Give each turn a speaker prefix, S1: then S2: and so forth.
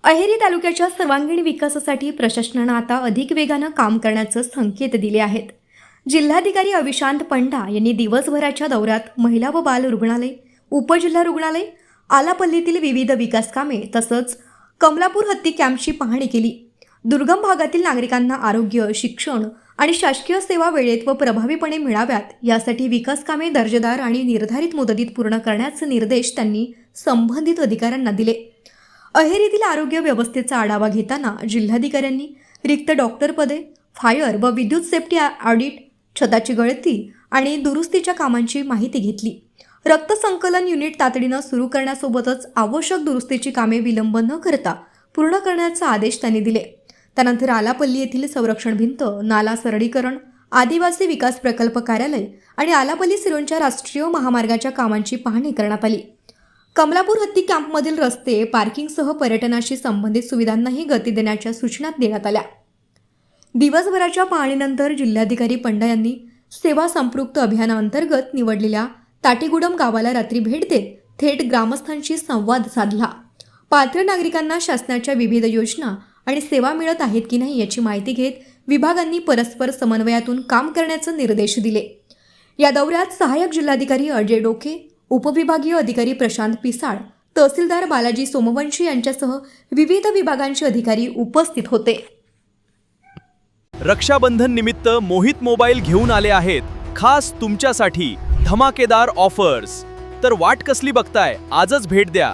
S1: अहेरी तालुक्याच्या सर्वांगीण विकासासाठी प्रशासनानं आता अधिक वेगानं काम करण्याचे संकेत दिले आहेत। जिल्हाधिकारी अविशांत पंडा यांनी दिवसभराच्या दौऱ्यात महिला व बाल रुग्णालय, उपजिल्हा रुग्णालय, आलापल्लीतील विविध विकास कामे तसंच कमलापूर हत्ती कॅम्पची पाहणी केली। दुर्गम भागातील नागरिकांना आरोग्य, शिक्षण आणि शासकीय सेवा वेळेत व प्रभावीपणे मिळाव्यात यासाठी विकास कामे दर्जेदार आणि निर्धारित मुदतीत पूर्ण करण्याचे निर्देश त्यांनी संबंधित अधिकाऱ्यांना दिले। अहेरीतील आरोग्य व्यवस्थेचा आढावा घेताना जिल्हाधिकाऱ्यांनी रिक्त डॉक्टर पदे, फायर व विद्युत सेफ्टी ऑडिट, छताची गळती आणि दुरुस्तीच्या कामांची माहिती घेतली। रक्त संकलन युनिट तातडीने सुरू करण्यासोबतच आवश्यक दुरुस्तीची कामे विलंब न करता पूर्ण करण्याचे आदेश त्यांनी दिले। त्यानंतर आलापल्ली येथील संरक्षण भिंत, नाला सरळीकरण, आदिवासी विकास प्रकल्प कार्यालय आणि आलापल्ली सिरोंचा राष्ट्रीय महामार्गाच्या कामांची पाहणी करण्यात आली। कमलापूर हत्ती कॅम्पमधील रस्ते, पार्किंगसह पर्यटनाशी संबंधित सुविधांनाही गती देण्याच्या सूचना देण्यात आल्या। दिवसभराच्या पाहणीनंतर जिल्हाधिकारी पंडा यांनी सेवा संपृक्त अभियानाअंतर्गत निवडलेल्या ताटीगुडम गावाला रात्री भेट देत थेट ग्रामस्थांशी संवाद साधला। पात्र नागरिकांना शासनाच्या विविध योजना आणि सेवा मिळत आहेत की नाही याची माहिती घेत विभागांनी परस्पर समन्वयातून काम करण्याचे निर्देश दिले। या दौऱ्यात सहाय्यक जिल्हाधिकारी अजय डोके, उपविभागीय अधिकारी प्रशांत पिसाळ, तहसीलदार बालाजी सोमवंशी यांच्यासह विविध विभागांचे अधिकारी उपस्थित होते।
S2: रक्षाबंधन निमित्त मोहित मोबाईल घेऊन आले आहेत खास तुमच्यासाठी धमाकेदार ऑफर्स। तर वाट कसली बघताय, आजच भेट द्या।